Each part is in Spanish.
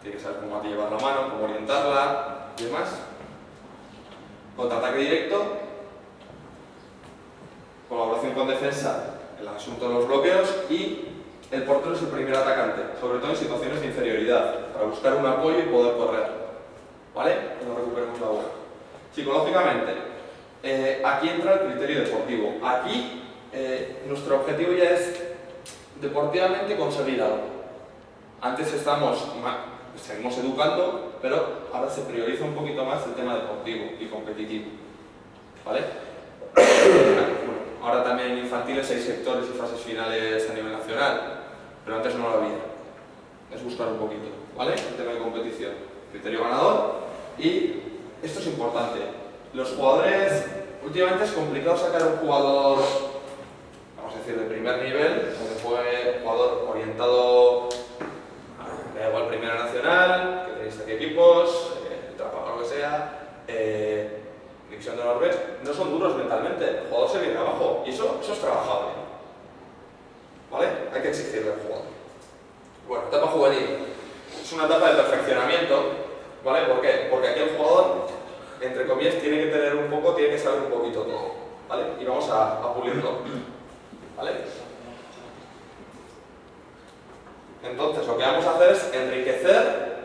tiene que saber cómo hay que llevar la mano, cómo orientarla y demás. Contraataque directo, colaboración con defensa, el asunto de los bloqueos, y el portero es el primer atacante, sobre todo en situaciones de inferioridad, para buscar un apoyo y poder correr. ¿Vale? Cuando recuperemos la bola. Psicológicamente, aquí entra el criterio deportivo. Aquí nuestro objetivo ya es deportivamente conseguir algo. Antes seguimos educando, pero ahora se prioriza un poquito más el tema deportivo y competitivo. ¿Vale? Bueno, ahora también en infantiles hay sectores y fases finales a nivel nacional, pero antes no lo había. Es buscar un poquito, ¿vale? El tema de competición. Criterio ganador. Y esto es importante. Los jugadores, últimamente es complicado sacar un jugador, vamos a decir, de primer nivel, donde fue jugador orientado da igual Primera Nacional, que tenéis aquí equipos, Trapa o lo que sea, División de Honor, no son duros mentalmente, el jugador se viene abajo y eso es trabajable. ¿Vale? Hay que exigirle al jugador. Bueno, etapa juvenil. Es una etapa de perfeccionamiento, ¿vale? ¿Por qué? Porque aquí el jugador, entre comillas, tiene que saber un poquito todo, ¿vale? Y vamos a pulirlo, ¿vale? Entonces, lo que vamos a hacer es enriquecer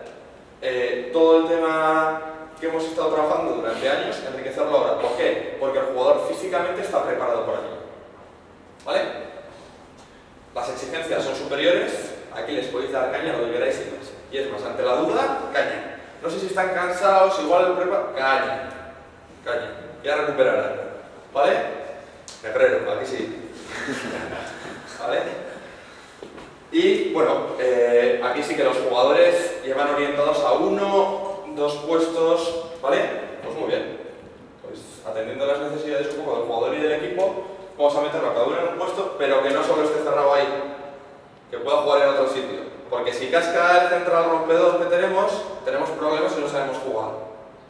todo el tema que hemos estado trabajando durante años, enriquecerlo ahora. ¿Por qué? Porque el jugador físicamente está preparado para ello. ¿Vale? Las exigencias son superiores, aquí les podéis dar caña lo que queráis y más. Y es más, ante la duda, caña. No sé si están cansados, igual el prepa, caña. Caña. Ya recuperarán. ¿Vale? Negrero, aquí sí. ¿Vale? Y bueno, aquí sí que los jugadores llevan orientados a 1, 2 puestos, ¿vale? Pues muy bien. Pues atendiendo a las necesidades un poco del jugador y del equipo, vamos a meterlo a cada uno en un puesto, pero que no solo esté cerrado ahí, que pueda jugar en otro sitio. Porque si casca el central rompedor que tenemos problemas y no sabemos jugar.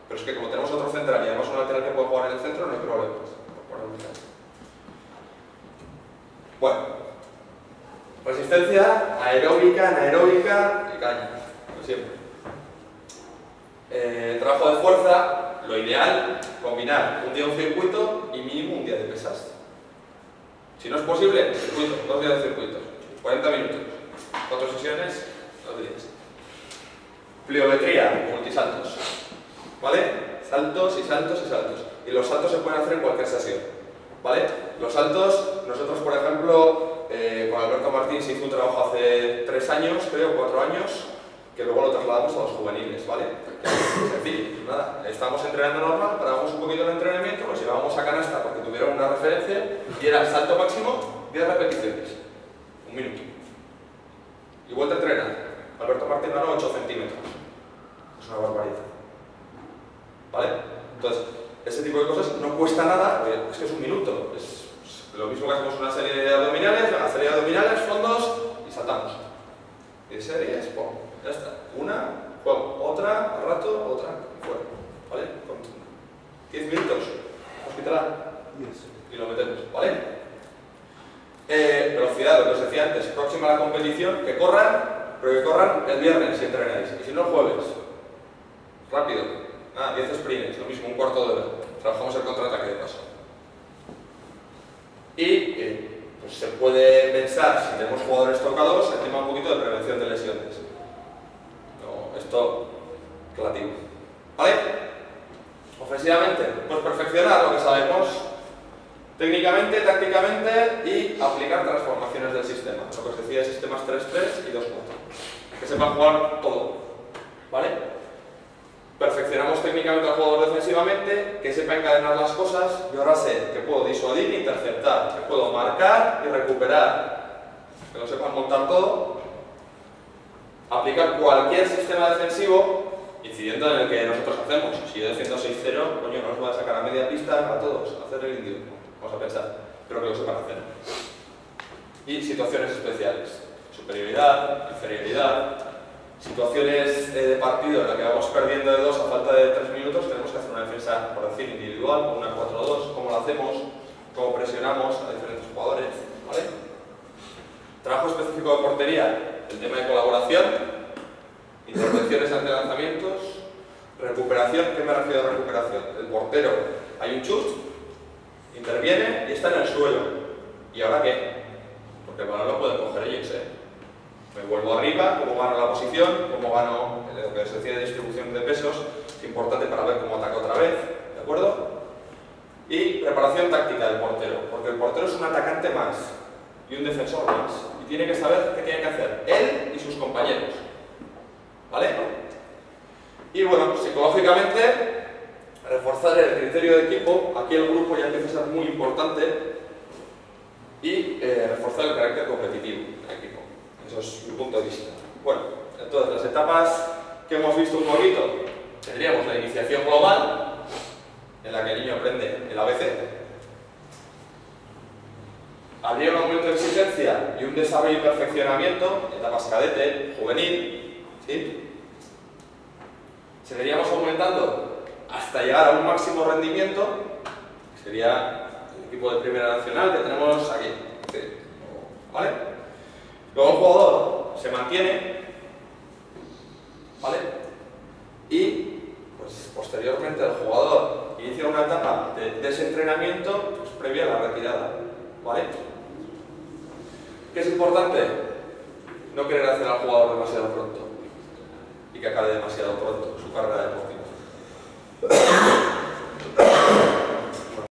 Pero es que como tenemos otro central y además un lateral que puede jugar en el centro, no hay problemas. Bueno. Resistencia aeróbica, anaeróbica y caña, como siempre. Trabajo de fuerza, lo ideal, combinar un día un circuito y mínimo un día de pesas. Si no es posible, circuito, 2 días de circuito, 40 minutos, 4 sesiones, 2 días. Pliometría, multisaltos, ¿vale? Saltos y saltos y saltos. Y los saltos se pueden hacer en cualquier sesión, ¿vale? Los saltos, nosotros por ejemplo, con Alberto Martín se hizo un trabajo hace 3 años, creo, 4 años, que luego lo trasladamos a los juveniles, ¿vale? Es sencillo, nada, estábamos entrenando normal, parábamos un poquito el entrenamiento, nos llevábamos a canasta porque tuvieron una referencia y era salto máximo, 10 repeticiones, 1 minuto. Y vuelta a entrenar. Alberto Martín ganó 8 centímetros. Es una barbaridad. ¿Vale? Entonces, ese tipo de cosas no cuesta nada, es que es 1 minuto. Es lo mismo que hacemos una serie de abdominales, fondos y saltamos. Y de series, ¡pum! Ya está. Una, juego, otra, al rato, otra, y fuera. ¿Vale? Con 10 minutos, hospitalar. Y lo metemos, ¿vale? Velocidad, lo que os decía antes, próxima a la competición, que corran, pero que corran el viernes si entrenáis. Y si no, el jueves. Rápido. 10 sprints, lo mismo, un cuarto de hora. Trabajamos el contraataque de paso. Y pues se puede pensar, si tenemos jugadores tocados, el tema un poquito de prevención de lesiones. No, esto relativo. ¿Vale? Ofensivamente, pues perfeccionar lo que sabemos técnicamente, tácticamente y aplicar transformaciones del sistema. Lo que os decía, sistemas 3-3 y 2-4. Que sepan jugar todo. ¿Vale? Perfeccionamos técnicamente al jugador defensivamente, que sepa encadenar las cosas. Yo ahora sé que puedo disuadir e interceptar, que puedo marcar y recuperar, que lo sepan montar todo. Aplicar cualquier sistema defensivo, incidiendo en el que nosotros hacemos. Si yo defiendo 6-0, coño, no os voy a sacar a media pista a todos, a hacer el indio. Vamos a pensar, pero que lo sepan hacer. Y situaciones especiales. Superioridad, inferioridad. Situaciones de partido en la que vamos perdiendo de 2 a falta de 3 minutos, tenemos que hacer una defensa, por decir, individual, una 4-2, cómo lo hacemos, cómo presionamos a diferentes jugadores, ¿vale? Trabajo específico de portería, el tema de colaboración, intervención protecciones ante lanzamientos, recuperación. ¿Qué me refiero a recuperación? El portero, hay un chut, interviene y está en el suelo. ¿Y ahora qué? Porque el balón lo pueden coger ellos, ¿eh? Me vuelvo arriba, cómo gano la posición, cómo gano lo que se decía de distribución de pesos, es importante para ver cómo ataca otra vez, ¿de acuerdo? Y preparación táctica del portero, porque el portero es un atacante más y un defensor más, y tiene que saber qué tiene que hacer él y sus compañeros, ¿vale? Y bueno, psicológicamente, reforzar el criterio de equipo. Aquí el grupo ya empieza a ser muy importante, y reforzar el carácter competitivo del equipo. Eso es mi punto de vista. Bueno, entonces las etapas que hemos visto un poquito, tendríamos la iniciación global, en la que el niño aprende el ABC. Habría un aumento de exigencia y un desarrollo y perfeccionamiento, etapas cadete, juvenil, ¿sí? Seguiríamos aumentando hasta llegar a un máximo rendimiento, que sería el equipo de primera nacional que tenemos aquí, ¿sí? ¿Vale? Luego el jugador se mantiene, ¿vale? Y pues, posteriormente el jugador inicia una etapa de desentrenamiento pues, previa a la retirada, ¿vale? ¿Qué es importante? No querer hacer al jugador demasiado pronto y que acabe demasiado pronto su carrera deportiva.